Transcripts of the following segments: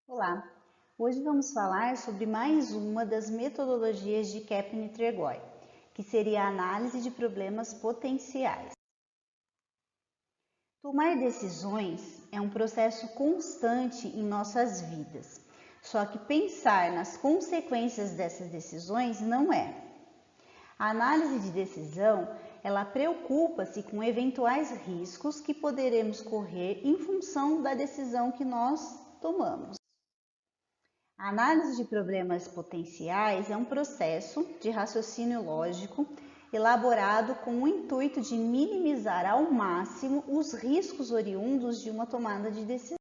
Olá! Hoje vamos falar sobre mais uma das metodologias de Kaplan-Tregoy, que seria a análise de problemas potenciais. Tomar decisões é um processo constante em nossas vidas, só que pensar nas consequências dessas decisões não é. A análise de decisão, ela preocupa-se com eventuais riscos que poderemos correr em função da decisão que nós tomamos. A análise de problemas potenciais é um processo de raciocínio lógico elaborado com o intuito de minimizar ao máximo os riscos oriundos de uma tomada de decisão.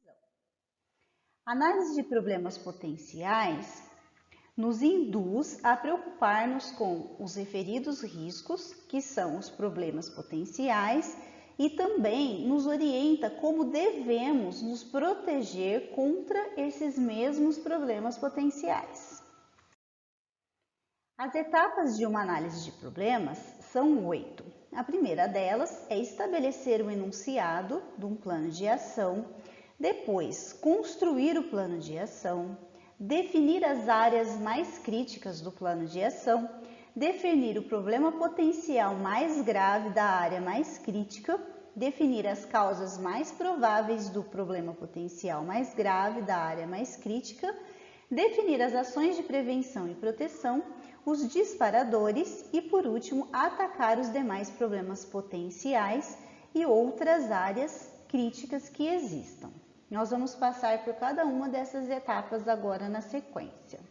A análise de problemas potenciais nos induz a preocupar-nos com os referidos riscos, que são os problemas potenciais, e também nos orienta como devemos nos proteger contra esses mesmos problemas potenciais. As etapas de uma análise de problemas são 8. A primeira delas é estabelecer o enunciado de um plano de ação, depois construir o plano de ação, definir as áreas mais críticas do plano de ação, definir o problema potencial mais grave da área mais crítica, definir as causas mais prováveis do problema potencial mais grave da área mais crítica, definir as ações de prevenção e proteção, os disparadores e, por último, atacar os demais problemas potenciais e outras áreas críticas que existam. Nós vamos passar por cada uma dessas etapas agora na sequência.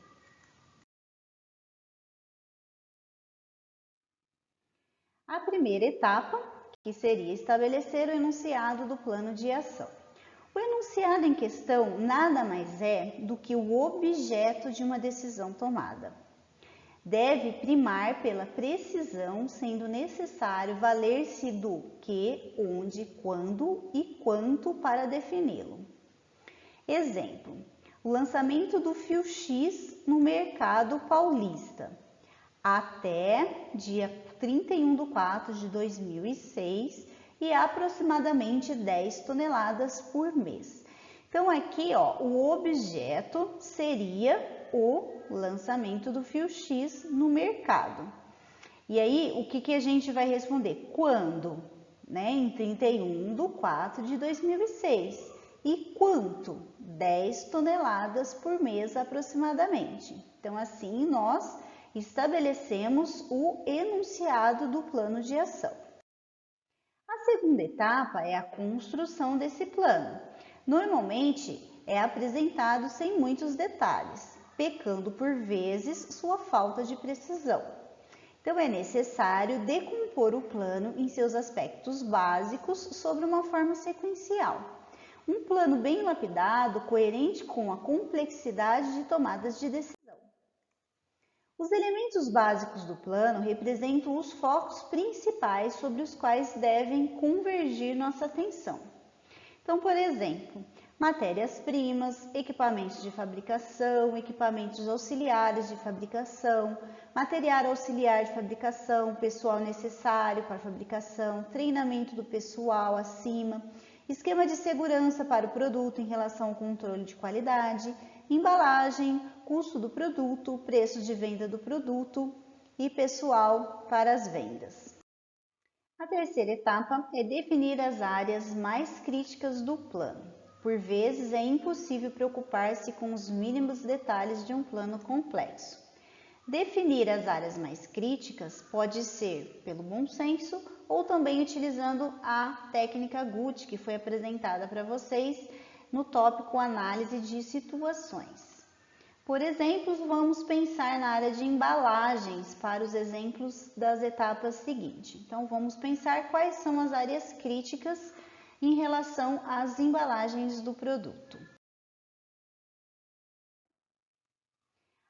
A primeira etapa, que seria estabelecer o enunciado do plano de ação. O enunciado em questão nada mais é do que o objeto de uma decisão tomada. Deve primar pela precisão, sendo necessário valer-se do que, onde, quando e quanto para defini-lo. Exemplo: o lançamento do fio X no mercado paulista até dia 31/4/2006 e aproximadamente 10 toneladas por mês. Então aqui, o objeto seria o lançamento do fio X no mercado. E aí, o que a gente vai responder? Quando? Em 31/4/2006. E quanto? 10 toneladas por mês aproximadamente. Então, assim, nós estabelecemos o enunciado do plano de ação. A segunda etapa é a construção desse plano. Normalmente, é apresentado sem muitos detalhes, pecando por vezes sua falta de precisão. Então, é necessário decompor o plano em seus aspectos básicos sobre uma forma sequencial. Um plano bem lapidado, coerente com a complexidade de tomadas de decisão. Os elementos básicos do plano representam os focos principais sobre os quais devem convergir nossa atenção. Então, por exemplo, matérias-primas, equipamentos de fabricação, equipamentos auxiliares de fabricação, material auxiliar de fabricação, pessoal necessário para a fabricação, treinamento do pessoal acima, esquema de segurança para o produto em relação ao controle de qualidade, embalagem, custo do produto, preço de venda do produto e pessoal para as vendas. A terceira etapa é definir as áreas mais críticas do plano. Por vezes é impossível preocupar-se com os mínimos detalhes de um plano complexo. Definir as áreas mais críticas pode ser pelo bom senso ou também utilizando a técnica GUT, que foi apresentada para vocês no tópico análise de situações. Por exemplo, vamos pensar na área de embalagens para os exemplos das etapas seguintes. Então, vamos pensar quais são as áreas críticas em relação às embalagens do produto.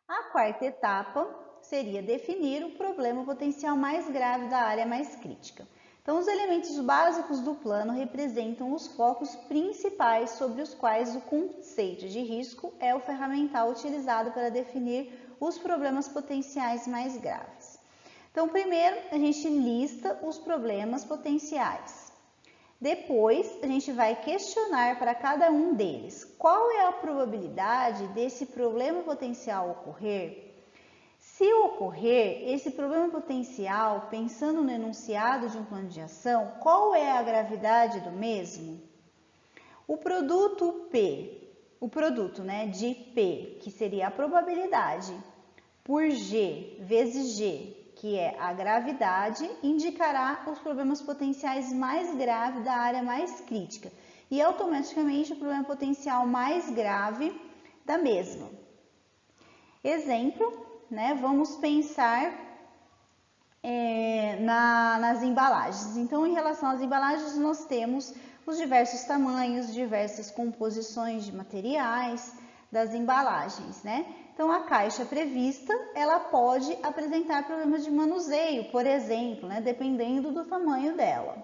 A quarta etapa seria definir o problema potencial mais grave da área mais crítica. Então, os elementos básicos do plano representam os focos principais sobre os quais o conceito de risco é o ferramental utilizado para definir os problemas potenciais mais graves. Então, primeiro, a gente lista os problemas potenciais. Depois, a gente vai questionar para cada um deles qual é a probabilidade desse problema potencial ocorrer. Se ocorrer esse problema potencial, pensando no enunciado de um plano de ação, qual é a gravidade do mesmo? O produto P, de P, que seria a probabilidade, por G vezes G, que é a gravidade, indicará os problemas potenciais mais graves da área mais crítica e automaticamente o problema potencial mais grave da mesma. Exemplo, vamos pensar nas embalagens. Então, em relação às embalagens, nós temos os diversos tamanhos, diversas composições de materiais das embalagens, Então, a caixa prevista, ela pode apresentar problemas de manuseio, por exemplo, dependendo do tamanho dela.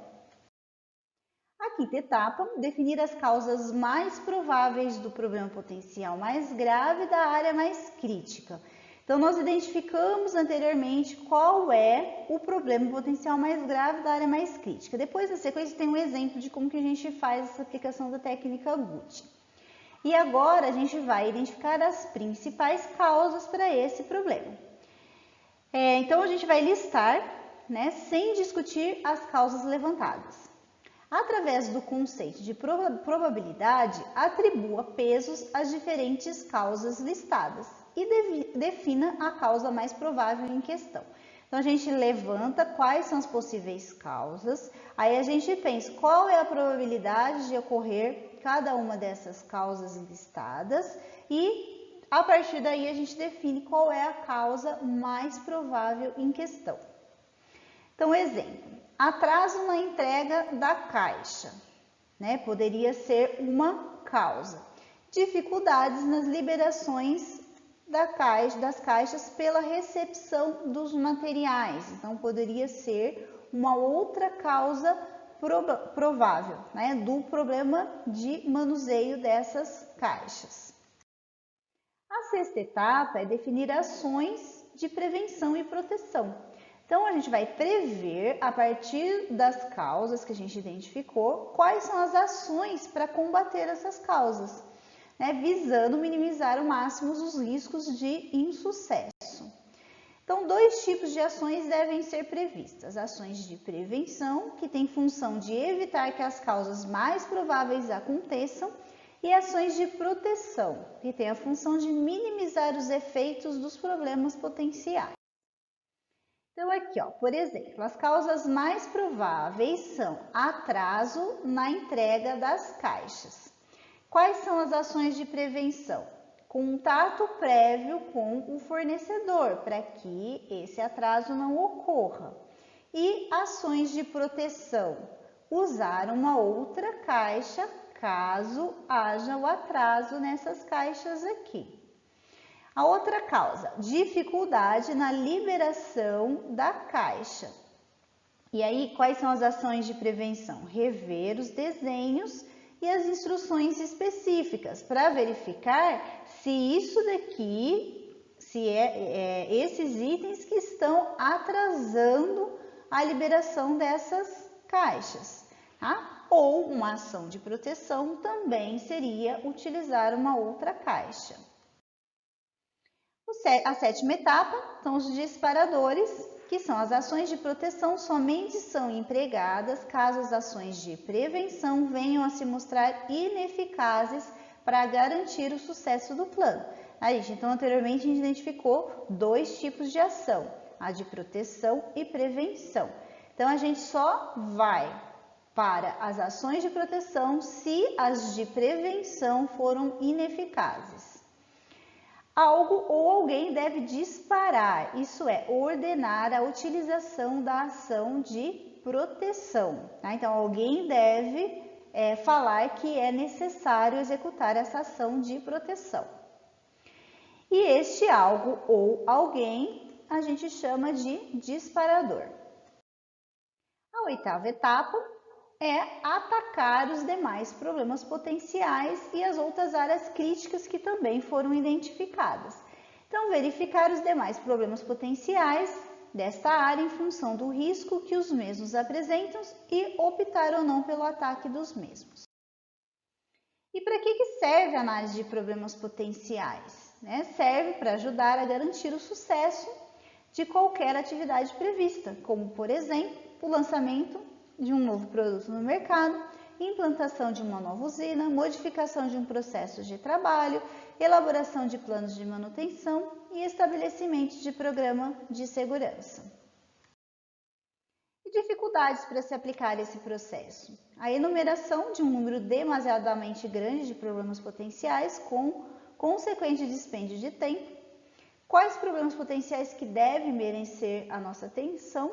A quinta etapa, definir as causas mais prováveis do problema potencial mais grave da área mais crítica. Então, nós identificamos anteriormente qual é o problema potencial mais grave da área mais crítica. Depois, na sequência, tem um exemplo de como que a gente faz essa aplicação da técnica GUT. E agora a gente vai identificar as principais causas para esse problema. Então a gente vai listar, sem discutir as causas levantadas. Através do conceito de probabilidade, atribua pesos às diferentes causas listadas e defina a causa mais provável em questão. Então a gente levanta quais são as possíveis causas, aí a gente pensa qual é a probabilidade de ocorrer cada uma dessas causas listadas e a partir daí a gente define qual é a causa mais provável em questão. Então, exemplo, atraso na entrega da caixa, poderia ser uma causa. Dificuldades nas liberações das caixas pela recepção dos materiais, então poderia ser uma outra causa provável, do problema de manuseio dessas caixas. A sexta etapa é definir ações de prevenção e proteção. Então, a gente vai prever, a partir das causas que a gente identificou, quais são as ações para combater essas causas, visando minimizar ao máximo os riscos de insucesso. Então, dois tipos de ações devem ser previstas. Ações de prevenção, que têm função de evitar que as causas mais prováveis aconteçam, e ações de proteção, que têm a função de minimizar os efeitos dos problemas potenciais. Então, aqui, por exemplo, as causas mais prováveis são atraso na entrega das caixas. Quais são as ações de prevenção? Contato prévio com o fornecedor, para que esse atraso não ocorra. E ações de proteção, usar uma outra caixa, caso haja o atraso nessas caixas aqui. A outra causa, dificuldade na liberação da caixa. E aí, quais são as ações de prevenção? Rever os desenhos e as instruções específicas para verificar se isso daqui, esses itens que estão atrasando a liberação dessas caixas, Ou uma ação de proteção também seria utilizar uma outra caixa. A sétima etapa são os disparadores, que são as ações de proteção somente são empregadas caso as ações de prevenção venham a se mostrar ineficazes para garantir o sucesso do plano. Então, anteriormente a gente identificou dois tipos de ação, a de proteção e prevenção. Então, a gente só vai para as ações de proteção se as de prevenção foram ineficazes. Algo ou alguém deve disparar, isso é, ordenar a utilização da ação de proteção. Então, alguém deve falar que é necessário executar essa ação de proteção. E este algo ou alguém a gente chama de disparador. A oitava etapa é atacar os demais problemas potenciais e as outras áreas críticas que também foram identificadas. Então, verificar os demais problemas potenciais desta área em função do risco que os mesmos apresentam e optar ou não pelo ataque dos mesmos. E para que serve a análise de problemas potenciais? Serve para ajudar a garantir o sucesso de qualquer atividade prevista, como, por exemplo, o lançamento de um novo produto no mercado, implantação de uma nova usina, modificação de um processo de trabalho, elaboração de planos de manutenção e estabelecimento de programa de segurança. E dificuldades para se aplicar esse processo? A enumeração de um número demasiadamente grande de problemas potenciais com consequente dispêndio de tempo. Quais problemas potenciais que devem merecer a nossa atenção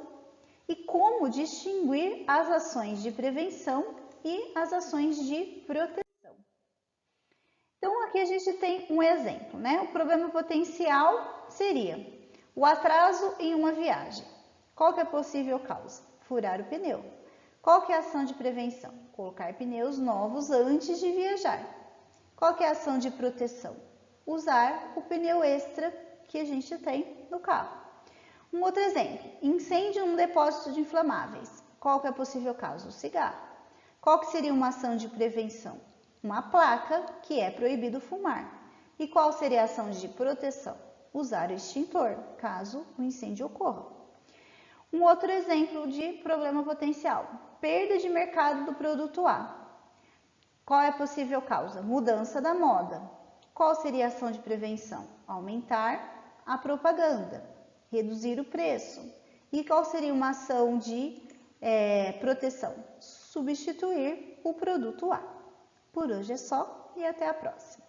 e como distinguir as ações de prevenção e as ações de proteção. Então, aqui a gente tem um exemplo, O problema potencial seria o atraso em uma viagem. Qual que é a possível causa? Furar o pneu. Qual que é a ação de prevenção? Colocar pneus novos antes de viajar. Qual que é a ação de proteção? Usar o pneu extra que a gente tem no carro. Um outro exemplo, incêndio num depósito de inflamáveis. Qual que é a possível causa? O cigarro. Qual que seria uma ação de prevenção? Uma placa que é proibido fumar. E qual seria a ação de proteção? Usar o extintor, caso o incêndio ocorra. Um outro exemplo de problema potencial, perda de mercado do produto A. Qual é a possível causa? Mudança da moda. Qual seria a ação de prevenção? Aumentar a propaganda, reduzir o preço. E qual seria uma ação de proteção? Substituir o produto A. Por hoje é só e até a próxima.